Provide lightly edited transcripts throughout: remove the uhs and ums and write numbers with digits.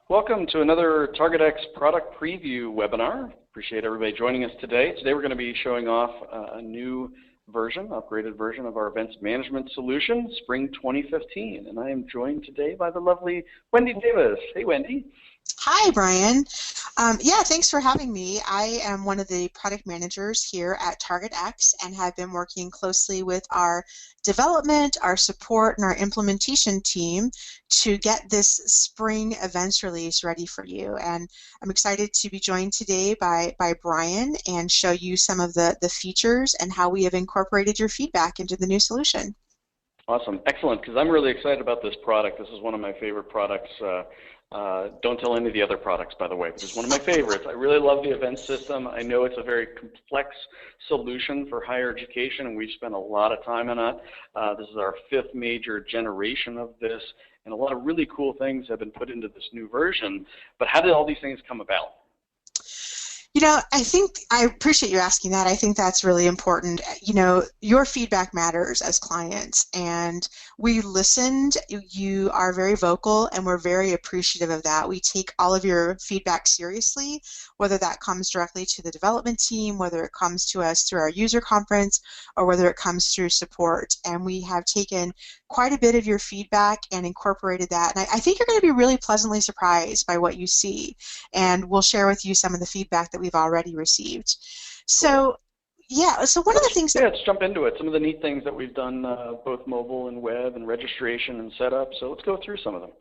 Welcome to another TargetX product preview webinar. Appreciate everybody joining us today. Today we're going to be showing off a new version, upgraded version of our events management solution, Spring 2015. And I am joined today by the lovely Wendy Davis. Hey, Wendy. Hi, Brian. Yeah, thanks for having me. I am one of the product managers here at TargetX and have been working closely with our development, our support, and our implementation team to get this spring events release ready for you. And I'm excited to be joined today by Brian and show you some of the features and how we have incorporated your feedback into the new solution. Awesome. Excellent, because I'm really excited about this product. This is one of my favorite products. Don't tell any of the other products, by the way, but it's one of my favorites. I really love the event system. I know it's a very complex solution for higher education, and we've spent a lot of time on it. This is our 5th major generation of this, and a lot of really cool things have been put into this new version. But how did all these things come about? You know, I appreciate you asking that. I think that's really important. You know, your feedback matters as clients, and we listened. You are very vocal, and we're very appreciative of that. We take all of your feedback seriously, whether that comes directly to the development team, whether it comes to us through our user conference, or whether it comes through support. And we have taken quite a bit of your feedback and incorporated that. And I think you're going to be really pleasantly surprised by what you see. And we'll share with you some of the feedback that we've already received. So, yeah, so one of the things... Yeah, let's jump into it. Some of the neat things that we've done, both mobile and web and registration and setup. So let's go through some of them.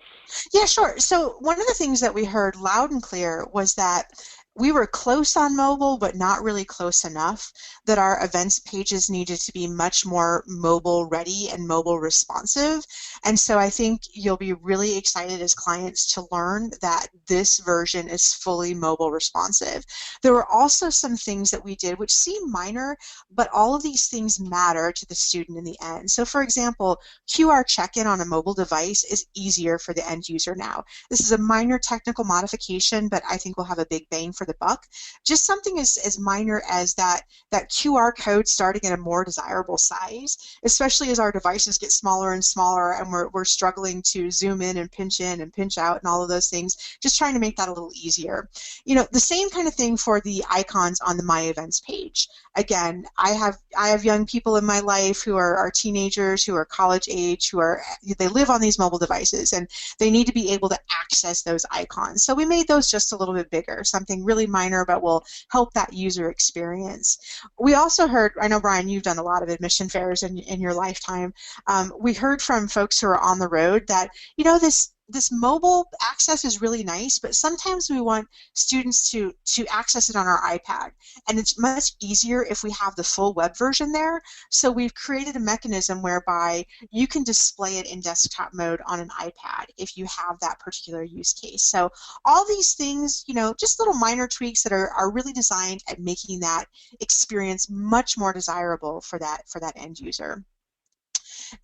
Yeah, sure. So one of the things that we heard loud and clear was that we were close on mobile, but not really close enough, that our events pages needed to be much more mobile ready and mobile responsive. And so I think you'll be really excited as clients to learn that this version is fully mobile responsive. There were also some things that we did which seem minor, but all of these things matter to the student in the end. So for example, QR check-in on a mobile device is easier for the end user now. This is a minor technical modification, but I think will have a big bang for the buck. Just something as minor as that QR code starting at a more desirable size, especially as our devices get smaller and smaller and we're struggling to zoom in and pinch out and all of those things, just trying to make that a little easier. You know, the same kind of thing for the icons on the My Events page. Again, I have young people in my life who are teenagers, who are college age, they live on these mobile devices, and they need to be able to access those icons. So we made those just a little bit bigger, something really minor but will help that user experience. We also heard, I know Brian, you've done a lot of admission fairs in your lifetime. We heard from folks who are on the road that, you know, this mobile access is really nice, but sometimes we want students to access it on our iPad, and it's much easier if we have the full web version there. So we've created a mechanism whereby you can display it in desktop mode on an iPad if you have that particular use case. So all these things, you know, just little minor tweaks that are really designed at making that experience much more desirable for that end user.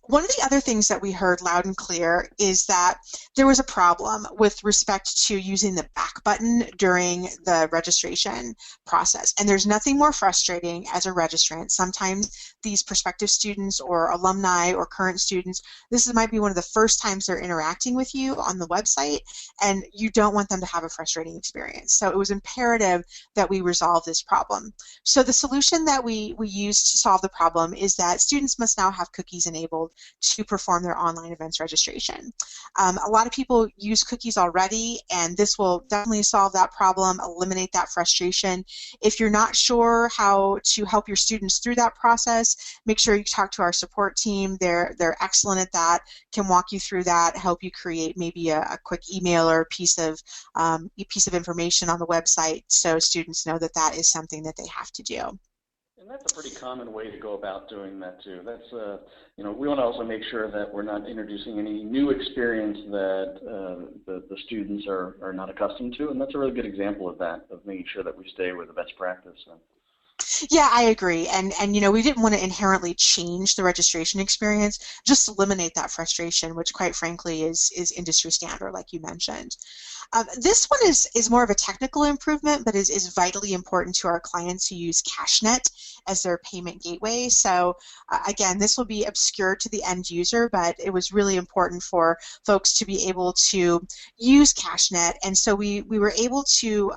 One of the other things that we heard loud and clear is that there was a problem with respect to using the back button during the registration process. And there's nothing more frustrating as a registrant. Sometimes these prospective students or alumni or current students, might be one of the first times they're interacting with you on the website, and you don't want them to have a frustrating experience. So it was imperative that we resolve this problem. So the solution that we used to solve the problem is that students must now have cookies enabled to perform their online events registration. A lot of people use cookies already, and this will definitely solve that problem, eliminate that frustration. If you're not sure how to help your students through that process, make sure you talk to our support team. They're excellent at that, can walk you through that, help you create maybe a quick email or a piece of information on the website so students know that that is something that they have to do. And that's a pretty common way to go about doing that too. That's, you know, we want to also make sure that we're not introducing any new experience that the students are not accustomed to, and that's a really good example of that, of making sure that we stay with the best practice. So. Yeah, I agree. And you know, we didn't want to inherently change the registration experience, just eliminate that frustration, which quite frankly is industry standard, like you mentioned. This one is more of a technical improvement, but is vitally important to our clients who use CashNet as their payment gateway. So again, this will be obscure to the end user, but it was really important for folks to be able to use CashNet. And so we were able to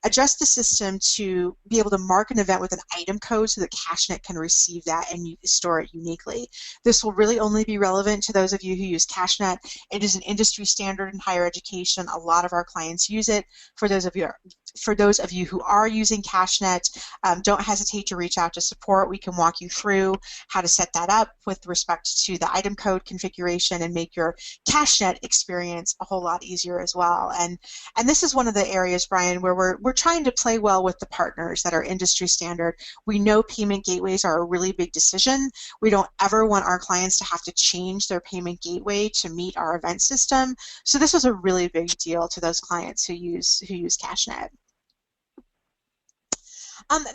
adjust the system to be able to mark an event with an item code so that CashNet can receive that and store it uniquely. This will really only be relevant to those of you who use CashNet. It is an industry standard in higher education. A lot of our clients use it. For those of you who are using CashNet, don't hesitate to reach out to support. We can walk you through how to set that up with respect to the item code configuration and make your CashNet experience a whole lot easier as well. And this is one of the areas, Brian, where we're trying to play well with the partners that are industry standard. We know payment gateways are a really big decision. We don't ever want our clients to have to change their payment gateway to meet our event system. So this was a really big deal to those clients who use CashNet.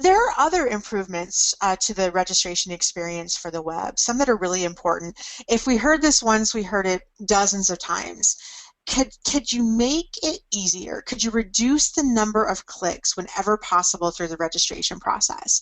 There are other improvements to the registration experience for the web, some that are really important. If we heard this once, we heard it dozens of times. Could you make it easier? Could you reduce the number of clicks whenever possible through the registration process?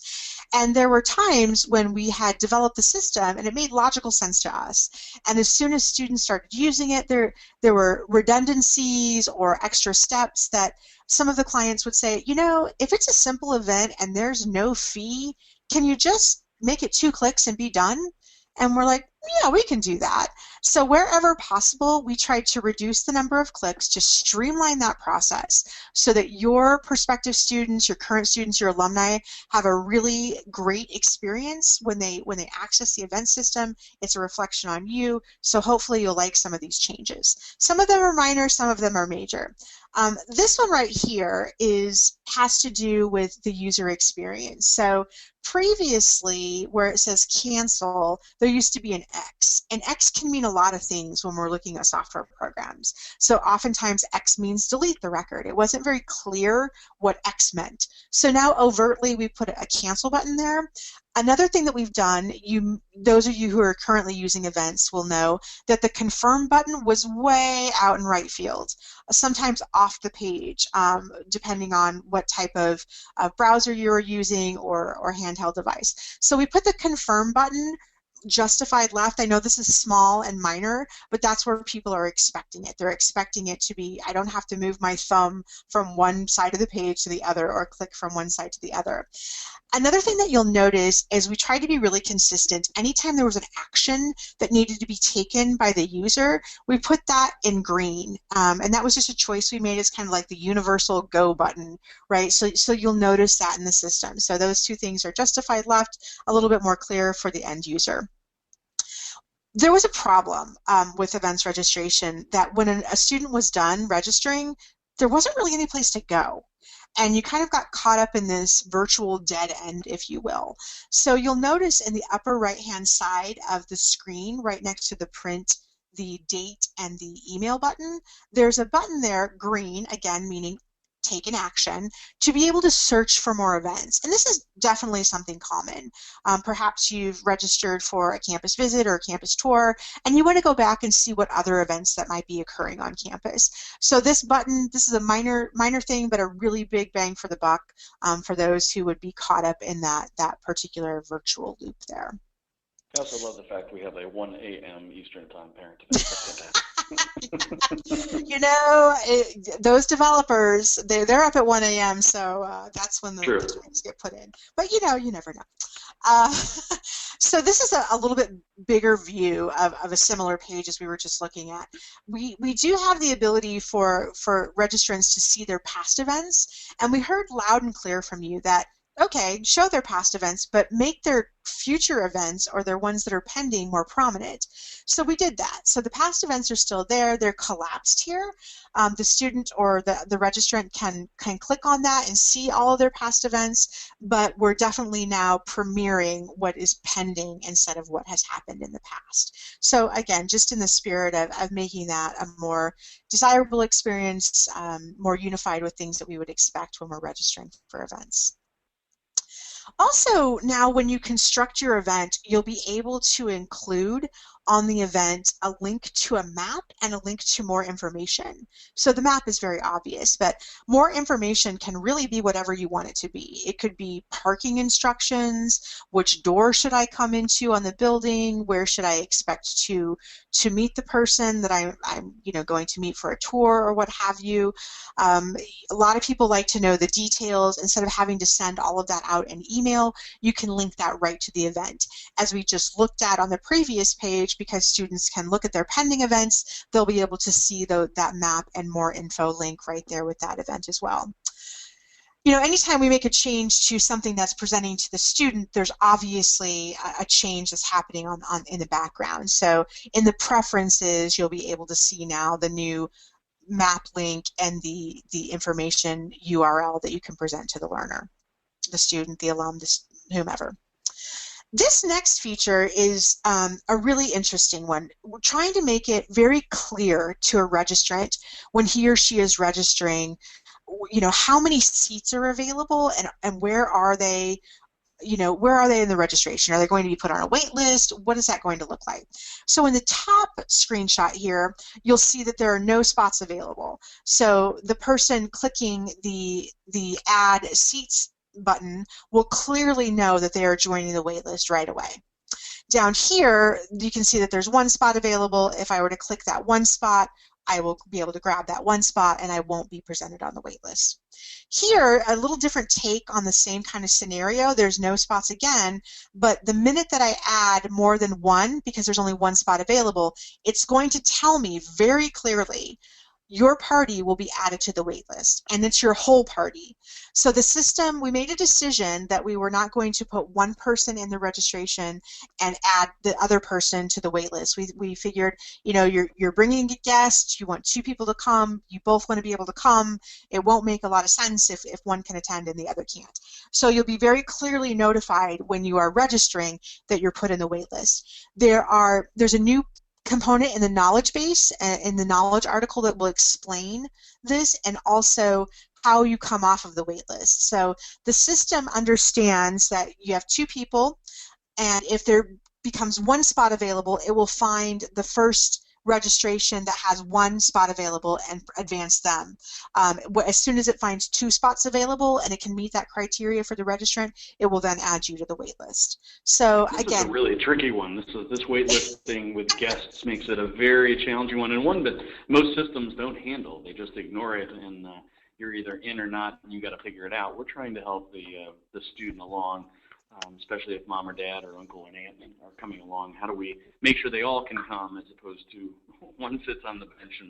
And there were times when we had developed the system and it made logical sense to us. And as soon as students started using it, there were redundancies or extra steps that some of the clients would say, you know, if it's a simple event and there's no fee, can you just make it 2 clicks and be done? And we're like, yeah, we can do that. So wherever possible, we tried to reduce the number of clicks to streamline that process so that your prospective students, your current students, your alumni have a really great experience when they access the event system. It's a reflection on you. So hopefully you'll like some of these changes. Some of them are minor, some of them are major. This one right here has to do with the user experience. So previously, where it says cancel, there used to be an X. And X can mean a lot of things when we're looking at software programs. So oftentimes X means delete the record. It wasn't very clear what X meant. So now overtly we put a cancel button there. Another thing that we've done, those of you who are currently using events will know that the confirm button was way out in right field, sometimes off the page, depending on what type of browser you're using or handheld device. So we put the confirm button justified left. I know this is small and minor, but that's where people are expecting it. They're expecting it to be, I don't have to move my thumb from one side of the page to the other or click from one side to the other. Another thing that you'll notice is we tried to be really consistent. Anytime there was an action that needed to be taken by the user, we put that in green. And that was just a choice we made as kind of like the universal go button, right? So you'll notice that in the system. So those two things are justified left, a little bit more clear for the end user. There was a problem with events registration that when a student was done registering, there wasn't really any place to go. And you kind of got caught up in this virtual dead end, if you will. So you'll notice in the upper right-hand side of the screen, right next to the print, the date, and the email button, there's a button there, green, again, meaning take an action, to be able to search for more events. And this is definitely something common. Perhaps you've registered for a campus visit or a campus tour, and you want to go back and see what other events that might be occurring on campus. So this button, this is a minor thing, but a really big bang for the buck for those who would be caught up in that particular virtual loop there. I also love the fact we have a 1 a.m. Eastern Time parent event. You know, those developers, they're up at 1 a.m., so that's when the times get put in. But you know, you never know. So this is a little bit bigger view of a similar page as we were just looking at. We do have the ability for registrants to see their past events, and we heard loud and clear from you that, okay, show their past events, but make their future events or their ones that are pending more prominent. So we did that. So the past events are still there. They're collapsed here. The student or the registrant can click on that and see all of their past events, but we're definitely now premiering what is pending instead of what has happened in the past. So again, just in the spirit of making that a more desirable experience, more unified with things that we would expect when we're registering for events. Also, now when you construct your event, you'll be able to include on the event a link to a map and a link to more information. So the map is very obvious, but more information can really be whatever you want it to be. It could be parking instructions, which door should I come into on the building, where should I expect to meet the person that I'm going to meet for a tour or what have you. Um, a lot of people like to know the details. Instead of having to send all of that out in email, you can link that right to the event. As we just looked at on the previous page, because students can look at their pending events, they'll be able to see that map and more info link right there with that event as well. Anytime we make a change to something that's presenting to the student, there's obviously a change that's happening in the background. So in the preferences, you'll be able to see now the new map link and the information URL that you can present to the learner, the student, the alum, whomever. This next feature is a really interesting one. We're trying to make it very clear to a registrant when he or she is registering, how many seats are available and where are they, where are they in the registration? Are they going to be put on a wait list? What is that going to look like? So in the top screenshot here, you'll see that there are no spots available. So the person clicking the add seats button will clearly know that they are joining the wait list right away. Down here, you can see that there's one spot available. If I were to click that one spot, I will be able to grab that one spot and I won't be presented on the wait list. Here, a little different take on the same kind of scenario. There's no spots again, but the minute that I add more than one, because there's only one spot available, it's going to tell me very clearly your party will be added to the wait list, and it's your whole party. So the system, we made a decision that we were not going to put one person in the registration and add the other person to the wait list. We figured, you're bringing a guest, you want two people to come, you both want to be able to come. It won't make a lot of sense if one can attend and the other can't. So you'll be very clearly notified when you are registering that you're put in the wait list. There's a new component in the knowledge base, in the knowledge article, that will explain this, and also how you come off of the wait list. So the system understands that you have two people, and if there becomes one spot available, it will find the first registration that has one spot available and advance them. As soon as it finds two spots available and it can meet that criteria for the registrant, it will then add you to the wait list. So this again, is a really tricky one. This wait list thing with guests makes it a very challenging one, and one that most systems don't handle. They just ignore it, and you're either in or not, and you got to figure it out. We're trying to help the student along. Especially if mom or dad or uncle and aunt are coming along. How do we make sure they all can come, as opposed to one sits on the bench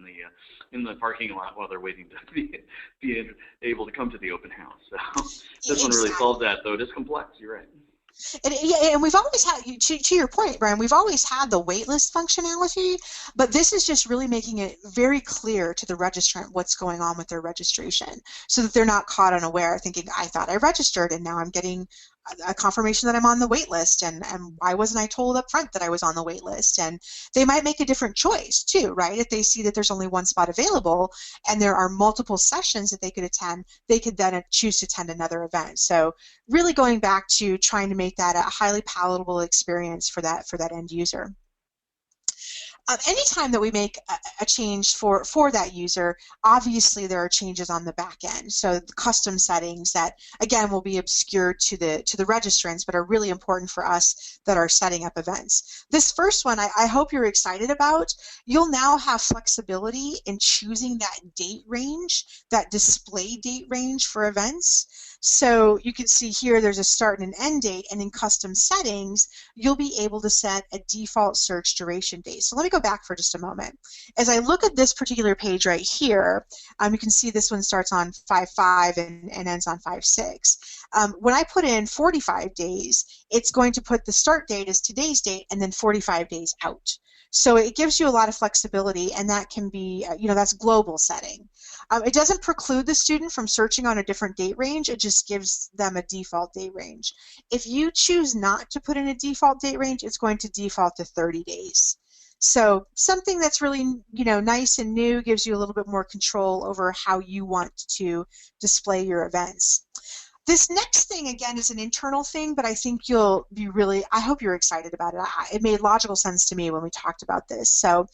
in the parking lot while they're waiting to be able to come to the open house? So this one really solves that, though it is complex. You're right. And we've always had, to your point, Brian, we've always had the waitlist functionality, but this is just really making it very clear to the registrant what's going on with their registration, so that they're not caught unaware thinking, I thought I registered and now I'm getting a confirmation that I'm on the wait list, and why wasn't I told up front that I was on the wait list? And they might make a different choice too, right? If they see that there's only one spot available and there are multiple sessions that they could attend, they could then choose to attend another event. So really going back to trying to make that a highly palatable experience for that end user. Anytime that we make a change for that user, obviously there are changes on the back end. So the custom settings that, again, will be obscure to the registrants, but are really important for us that are setting up events. This first one, I hope you're excited about. You'll now have flexibility in choosing that date range, that display date range for events. So you can see here there's a start and an end date, and in custom settings, you'll be able to set a default search duration date. So let me go back for just a moment. As I look at this particular page right here, you can see this one starts on 5/5 and ends on 5/6. When I put in 45 days, it's going to put the start date as today's date and then 45 days out. So it gives you a lot of flexibility, and that can be, that's global setting. It doesn't preclude the student from searching on a different date range. It just gives them a default date range. If you choose not to put in a default date range, it's going to default to 30 days. So something that's really, nice and new, gives you a little bit more control over how you want to display your events. This next thing, again, is an internal thing, but I think you'll be really, I hope you're excited about it. It made logical sense to me when we talked about this. So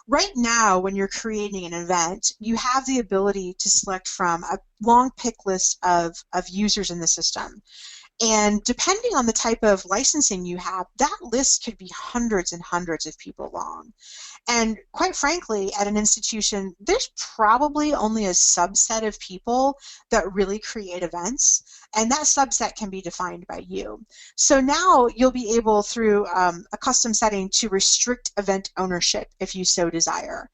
right now, when you're creating an event, you have the ability to select from a long pick list of users in the system. And depending on the type of licensing you have, that list could be hundreds and hundreds of people long. And quite frankly, at an institution, there's probably only a subset of people that really create events, and that subset can be defined by you. So now you'll be able, through a custom setting, to restrict event ownership if you so desire.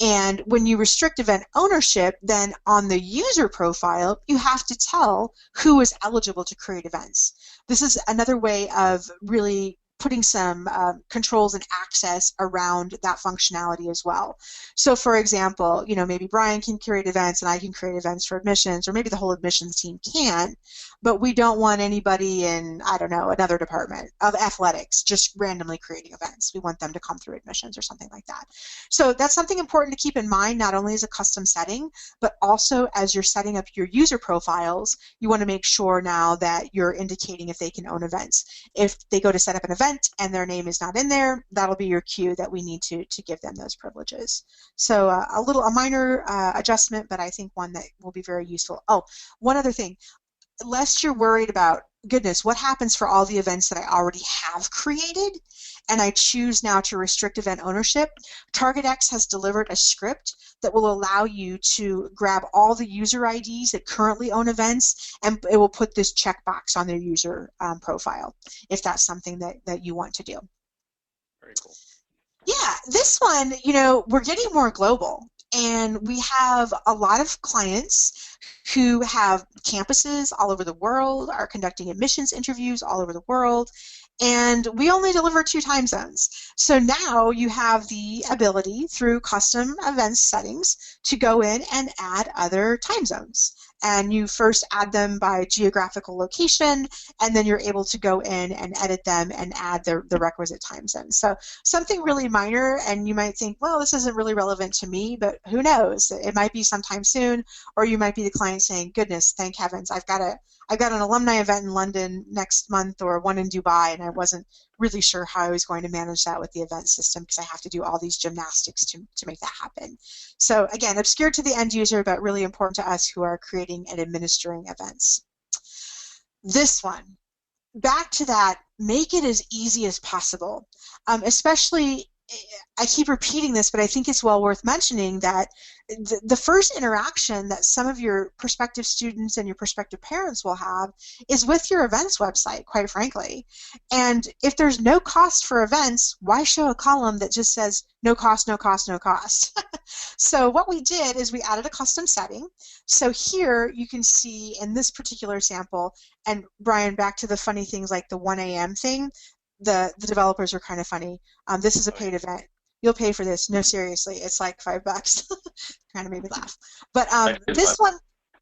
And when you restrict event ownership, then on the user profile, you have to tell who is eligible to create events. This is another way of really putting some controls and access around that functionality as well. So for example, maybe Brian can create events and I can create events for admissions, or maybe the whole admissions team can, but we don't want anybody in, I don't know, another department of athletics just randomly creating events. We want them to come through admissions or something like that. So that's something important to keep in mind, not only as a custom setting, but also as you're setting up your user profiles, you want to make sure now that you're indicating if they can own events. If they go to set up an event and their name is not in there, that'll be your cue that we need to give them those privileges. So a minor adjustment, but I think one that will be very useful. Oh, one other thing. Lest you're worried about, goodness, what happens for all the events that I already have created and I choose now to restrict event ownership, TargetX has delivered a script that will allow you to grab all the user IDs that currently own events, and it will put this checkbox on their user profile if that's something that you want to do. Very cool. Yeah, this one, we're getting more global, and we have a lot of clients who have campuses all over the world, are conducting admissions interviews all over the world, and we only deliver 2 time zones. So now you have the ability through custom events settings to go in and add other time zones. And you first add them by geographical location, and then you're able to go in and edit them and add the requisite time zones. So something really minor, and you might think, well, this isn't really relevant to me, but who knows? It might be sometime soon, or you might be the client saying, goodness, thank heavens, I've got an alumni event in London next month, or one in Dubai, and I wasn't really sure how I was going to manage that with the event system because I have to do all these gymnastics to make that happen. So again, obscure to the end user, but really important to us who are creating and administering events. This one, back to that, make it as easy as possible, especially, I keep repeating this, but I think it's well worth mentioning that the first interaction that some of your prospective students and your prospective parents will have is with your events website, quite frankly. And if there's no cost for events, why show a column that just says no cost, no cost, no cost? So what we did is we added a custom setting. So here you can see in this particular sample, and Brian, back to the funny things like the 1 a.m. thing, the developers are kind of funny. This is a paid event. You'll pay for this. No, seriously, it's like $5. Kind of made me laugh. But this one,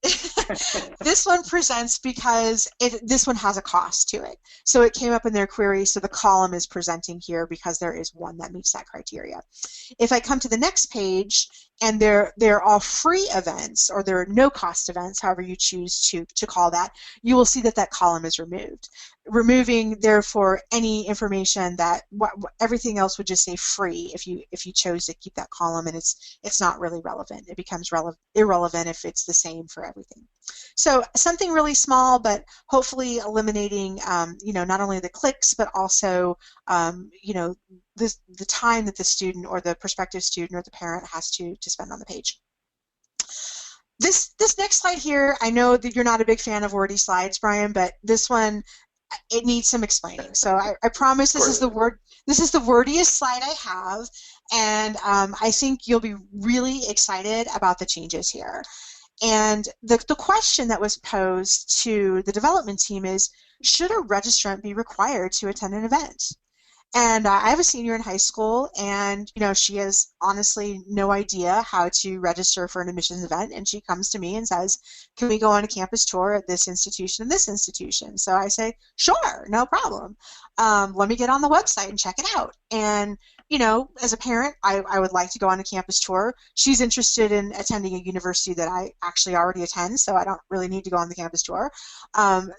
this one presents because this one has a cost to it. So it came up in their query, so the column is presenting here because there is one that meets that criteria. If I come to the next page, and they're all free events, or they're no-cost events, however you choose to call that, you will see that that column is removed. Removing, therefore, any information that everything else would just say free if you chose to keep that column, and it's not really relevant. It becomes irrelevant if it's the same for everything. So something really small, but hopefully eliminating not only the clicks, but also the time that the student or the prospective student or the parent has to spend on the page. This next slide here, I know that you're not a big fan of wordy slides, Brian, but this one, it needs some explaining. So I promise this is the wordiest slide I have, and I think you'll be really excited about the changes here. And the question that was posed to the development team is, should a registrant be required to attend an event? And I have a senior in high school, and she has honestly no idea how to register for an admissions event, and she comes to me and says, can we go on a campus tour at this institution and this institution? So I say, sure, no problem. Let me get on the website and check it out. And as a parent, I would like to go on a campus tour. She's interested in attending a university that I actually already attend, so I don't really need to go on the campus tour.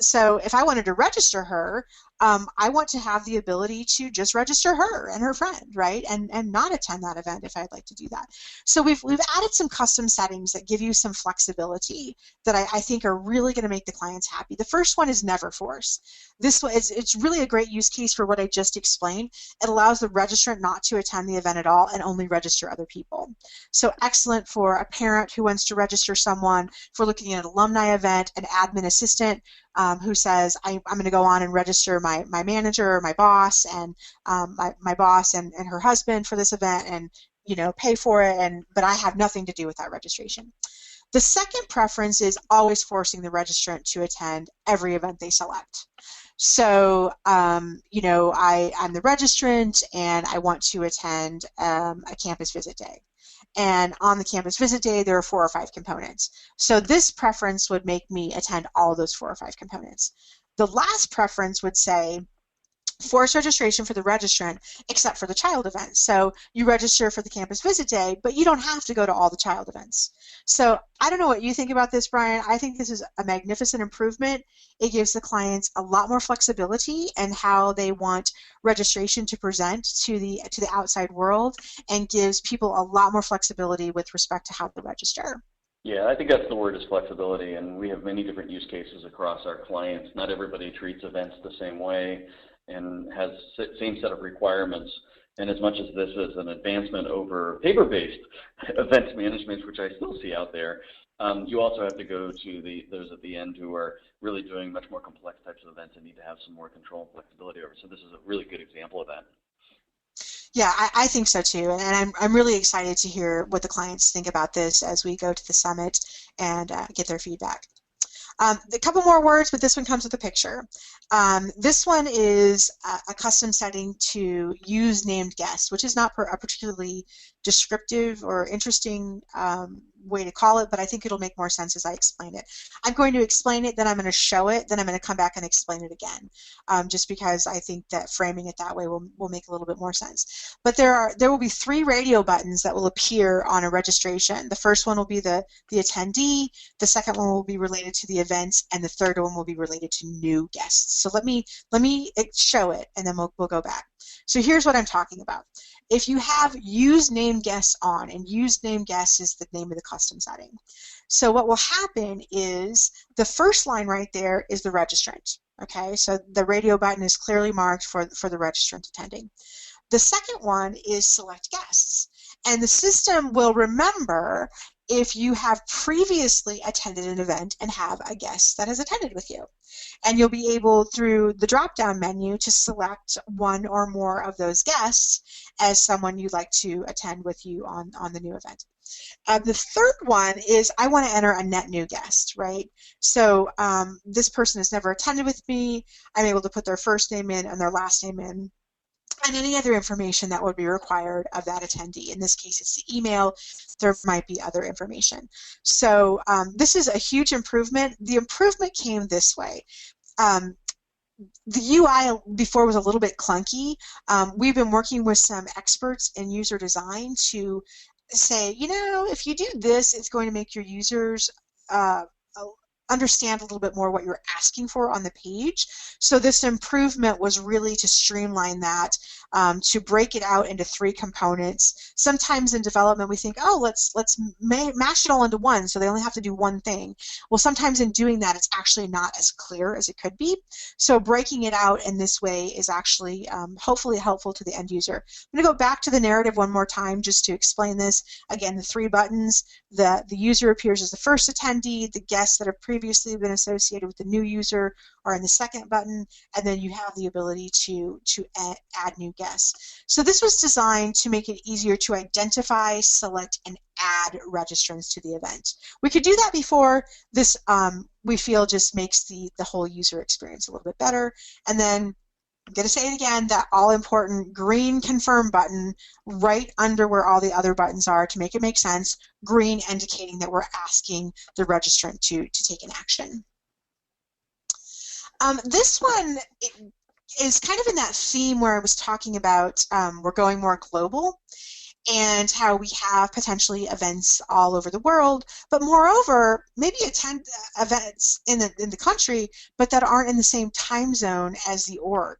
So if I wanted to register her, I want to have the ability to just register her and her friend, right? And not attend that event if I'd like to do that. So we've added some custom settings that give you some flexibility that I think are really going to make the clients happy. The first one is never force. This one it's really a great use case for what I just explained. It allows the registrant not to attend the event at all and only register other people. So excellent for a parent who wants to register someone, for looking at an alumni event, an admin assistant who says, I'm going to go on and register my manager, my boss, and my boss and her husband for this event, and pay for it, but I have nothing to do with that registration. The second preference is always forcing the registrant to attend every event they select. So, I'm the registrant and I want to attend a campus visit day. And on the campus visit day, there are 4 or 5 components. So this preference would make me attend all of those 4 or 5 components. The last preference would say, force registration for the registrant except for the child events. So you register for the campus visit day, but you don't have to go to all the child events. So I don't know what you think about this, Brian. I think this is a magnificent improvement. It gives the clients a lot more flexibility in how they want registration to present to the outside world, and gives people a lot more flexibility with respect to how to register. Yeah, I think that's the word, is flexibility, and we have many different use cases across our clients. Not everybody treats events the same way and has same set of requirements. And as much as this is an advancement over paper-based events management, which I still see out there, you also have to go to those at the end who are really doing much more complex types of events and need to have some more control and flexibility over. So this is a really good example of that. Yeah, I think so too, and I'm really excited to hear what the clients think about this as we go to the summit and get their feedback. A couple more words, but this one comes with a picture. This one is a custom setting to use named guests, which is not a particularly descriptive or interesting way to call it, but I think it'll make more sense as I explain it. I'm going to explain it, then I'm going to show it, then I'm going to come back and explain it again, just because I think that framing it that way will make a little bit more sense. But there will be 3 radio buttons that will appear on a registration. The first one will be the attendee, the second one will be related to the events, and the third one will be related to new guests. So let me show it, and then we'll go back. So here's what I'm talking about. If you have use named guests on, and use named guests is the name of the custom setting. So what will happen is the first line right there is the registrant. Okay, so the radio button is clearly marked for the registrant attending. The second one is select guests, and the system will remember if you have previously attended an event and have a guest that has attended with you. And you'll be able, through the drop-down menu, to select one or more of those guests as someone you'd like to attend with you on the new event. The third one is I want to enter a net new guest, right? So this person has never attended with me. I'm able to put their first name in and their last name in, and any other information that would be required of that attendee. In this case, it's the email. There might be other information. So this is a huge improvement. The improvement came this way. The UI before was a little bit clunky. We've been working with some experts in user design to say, if you do this, it's going to make your users understand a little bit more what you're asking for on the page. So this improvement was really to streamline that, to break it out into 3 components. Sometimes in development we think, oh, let's mash it all into one, so they only have to do one thing. Well, sometimes in doing that, it's actually not as clear as it could be. So breaking it out in this way is actually hopefully helpful to the end user. I'm going to go back to the narrative one more time just to explain this. Again, the 3 buttons. The user appears as the first attendee. The guests that have previously been associated with the new user are in the second button, and then you have the ability to add new guests. So this was designed to make it easier to identify, select, and add registrants to the event. We could do that before. This we feel just makes the whole user experience a little bit better. And then I'm going to say it again, that all-important green confirm button right under where all the other buttons are to make it make sense, green indicating that we're asking the registrant to take an action. This one, is kind of in that theme where I was talking about we're going more global, and how we have potentially events all over the world, but moreover, maybe attend events in the country, but that aren't in the same time zone as the org,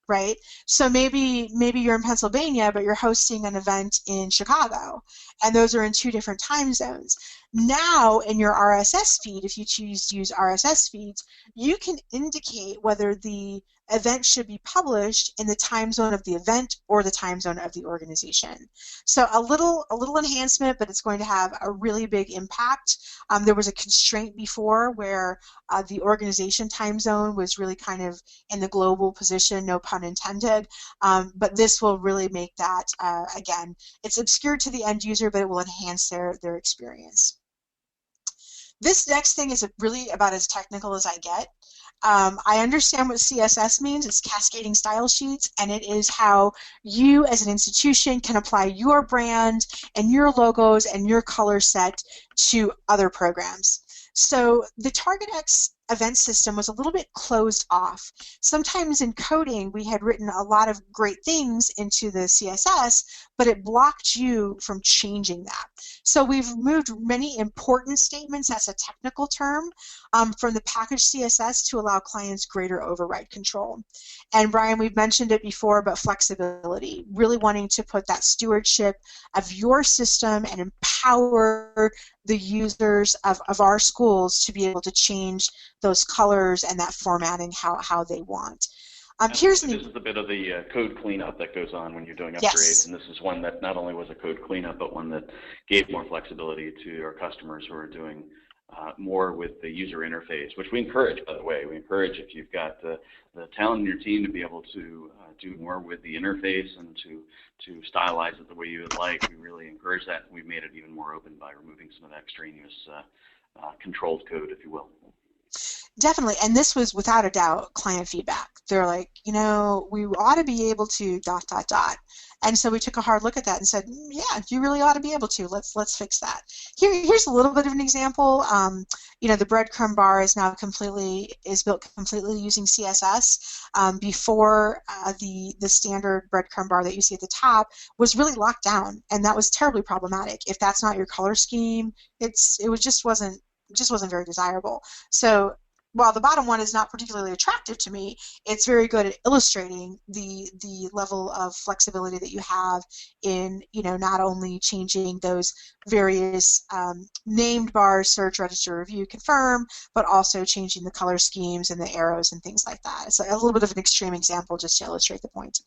right? So maybe you're in Pennsylvania, but you're hosting an event in Chicago, and those are in two different time zones. Now, in your RSS feed, if you choose to use RSS feeds, you can indicate whether the event should be published in the time zone of the event or the time zone of the organization. So a little enhancement, but it's going to have a really big impact. There was a constraint before where the organization time zone was really kind of in the global position, no pun intended, but this will really make that, again, it's obscure to the end user, but it will enhance their experience. This next thing is really about as technical as I get. I understand what CSS means. It's cascading style sheets, and it is how you as an institution can apply your brand and your logos and your color set to other programs. So the TargetX event system was a little bit closed off. Sometimes in coding, we had written a lot of great things into the CSS, but it blocked you from changing that. So we've removed many important statements, that's a technical term, from the package CSS to allow clients greater override control. And Brian, we've mentioned it before, but flexibility, really wanting to put that stewardship of your system and empower the users of our schools to be able to change those colors and that formatting how they want. This is a bit of the code cleanup that goes on when you're doing upgrades, yes. And this is one that not only was a code cleanup, but one that gave more flexibility to our customers who are doing more with the user interface, which we encourage, by the way. We encourage, if you've got the talent in your team, to be able to do more with the interface and to stylize it the way you would like. We really encourage that. We've made it even more open by removing some of that extraneous controlled code, if you will. Definitely, and this was without a doubt client feedback. They're like, you know, we ought to be able to ... And so we took a hard look at that and said, yeah, you really ought to be able to. Let's fix that. Here's a little bit of an example. You know, the breadcrumb bar is now built completely using CSS. Before the standard breadcrumb bar that you see at the top was really locked down, and that was terribly problematic. If that's not your color scheme, it just wasn't very desirable. So while the bottom one is not particularly attractive to me, it's very good at illustrating the level of flexibility that you have in, you know, not only changing those various named bars, search, register, review, confirm, but also changing the color schemes and the arrows and things like that. It's a little bit of an extreme example just to illustrate the point.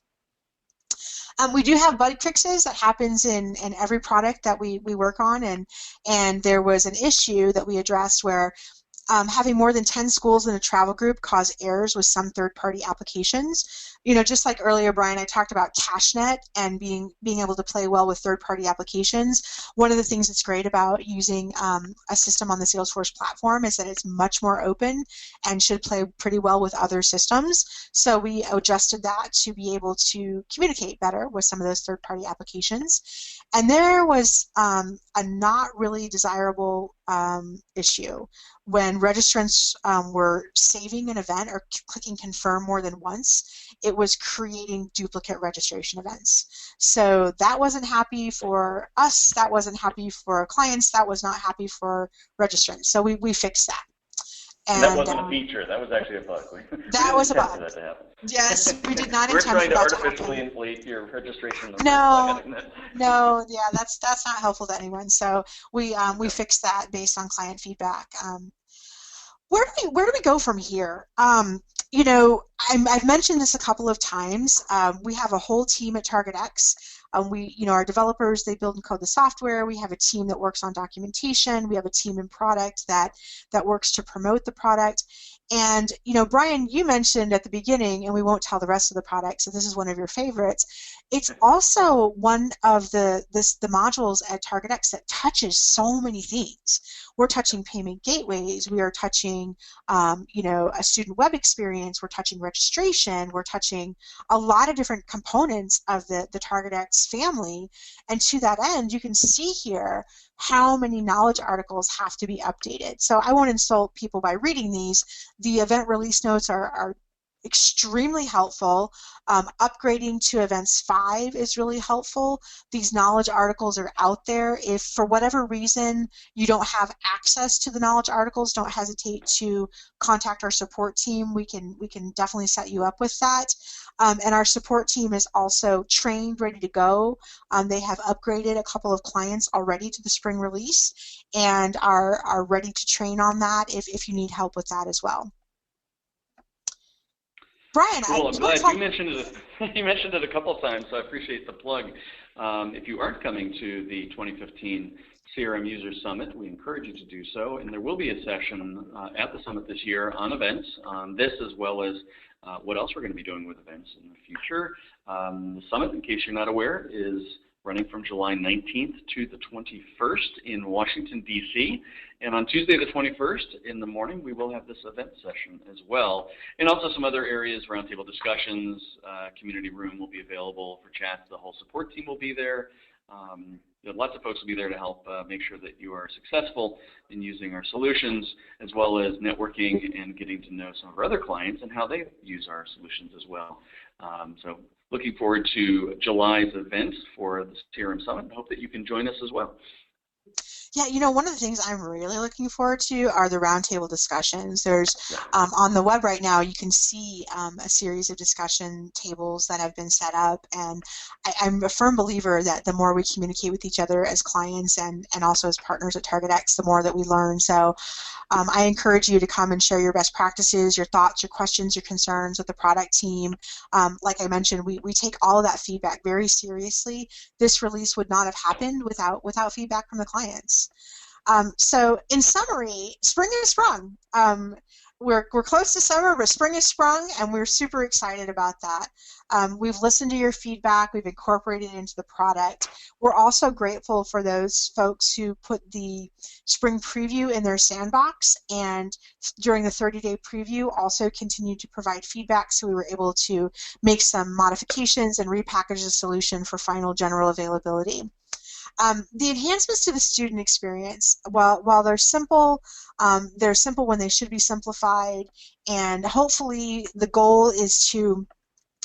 We do have bug fixes that happens in every product that we work on, and there was an issue that we addressed where having more than 10 schools in a travel group cause errors with some third-party applications. You know, just like earlier, Brian, I talked about CashNet and being able to play well with third-party applications. One of the things that's great about using a system on the Salesforce platform is that it's much more open and should play pretty well with other systems. So we adjusted that to be able to communicate better with some of those third-party applications. And there was a not really desirable issue when registrants were saving an event or clicking confirm more than once. It was creating duplicate registration events. So that wasn't happy for us, that wasn't happy for clients, that was not happy for registrants. So we fixed that. And that wasn't a feature, that was actually a bug. That was a bug. That to happen. Yes, we did not intend for that to happen. We're trying to artificially inflate your registration number. No, yeah, that's not helpful to anyone. So we fixed that based on client feedback. Where do we go from here? You know, I've mentioned this a couple of times. We have a whole team at TargetX. You know, our developers, they build and code the software. We have a team that works on documentation. We have a team in product that works to promote the product. And, you know, Brian, you mentioned at the beginning, and we won't tell the rest of the product, so this is one of your favorites. It's also one of the modules at TargetX that touches so many things. We're touching payment gateways. We are touching, you know, a student web experience. We're touching registration. We're touching a lot of different components of the TargetX family. And to that end, you can see here how many knowledge articles have to be updated. So I won't insult people by reading these. The event release notes are extremely helpful. Upgrading to Events 5 is really helpful. These knowledge articles are out there. If for whatever reason you don't have access to the knowledge articles, don't hesitate to contact our support team. We can definitely set you up with that. And our support team is also trained, ready to go. They have upgraded a couple of clients already to the spring release and are ready to train on that if you need help with that as well. Brian, cool. I'm you want to glad talk? you mentioned it. You mentioned it a couple of times, so I appreciate the plug. If you aren't coming to the 2015 CRM User Summit, we encourage you to do so, and there will be a session at the summit this year on events, on this as well as what else we're going to be doing with events in the future. The summit, in case you're not aware, is running from July 19th to the 21st in Washington, D.C. And on Tuesday the 21st in the morning, we will have this event session as well. And also some other areas, roundtable discussions, community room will be available for chats. The whole support team will be there. Lots of folks will be there to help make sure that you are successful in using our solutions, as well as networking and getting to know some of our other clients and how they use our solutions as well. So looking forward to July's event for the CRM Summit and hope that you can join us as well. Yeah, you know, one of the things I'm really looking forward to are the roundtable discussions. There's on the web right now, you can see a series of discussion tables that have been set up, and I'm a firm believer that the more we communicate with each other as clients and also as partners at TargetX, the more that we learn. So I encourage you to come and share your best practices, your thoughts, your questions, your concerns with the product team. Like I mentioned, we take all of that feedback very seriously. This release would not have happened without feedback from the clients. So in summary, spring is sprung. We're close to summer, but spring is sprung, and we're super excited about that. We've listened to your feedback. We've incorporated it into the product. We're also grateful for those folks who put the spring preview in their sandbox, and during the 30-day preview also continued to provide feedback, so we were able to make some modifications and repackage the solution for final general availability. The enhancements to the student experience, while they're simple when they should be simplified, and hopefully the goal is to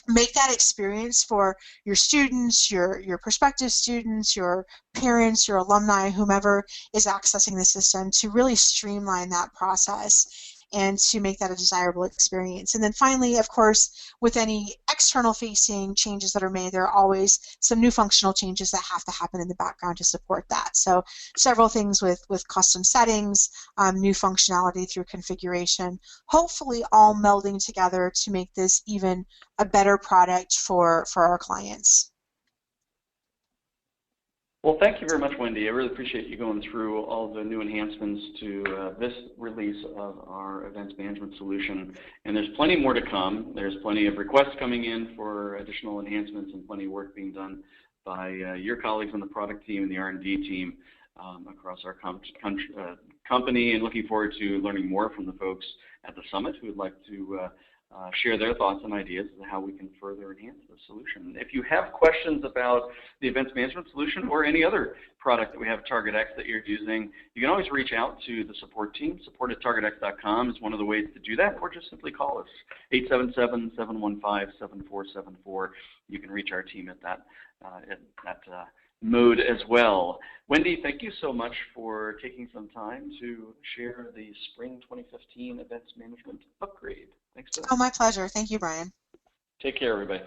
make that experience for your students, your prospective students, your parents, your alumni, whomever is accessing the system, to really streamline that process and to make that a desirable experience. And then finally, of course, with any external facing changes that are made, there are always some new functional changes that have to happen in the background to support that. So several things with custom settings, new functionality through configuration, hopefully all melding together to make this even a better product for our clients. Well, thank you very much, Wendy. I really appreciate you going through all the new enhancements to this release of our events management solution. And there's plenty more to come. There's plenty of requests coming in for additional enhancements and plenty of work being done by your colleagues on the product team and the R&D team across our company, and looking forward to learning more from the folks at the summit who would like to share their thoughts and ideas as to how we can further enhance the solution. If you have questions about the events management solution or any other product that we have at TargetX that you're using, you can always reach out to the support team. Support@targetx.com is one of the ways to do that, or just simply call us, 877-715-7474. You can reach our team at that mode as well. Wendy, thank you so much for taking some time to share the Spring 2015 Events Management Upgrade. Thanks so much. Oh, my pleasure. Thank you, Brian. Take care, everybody.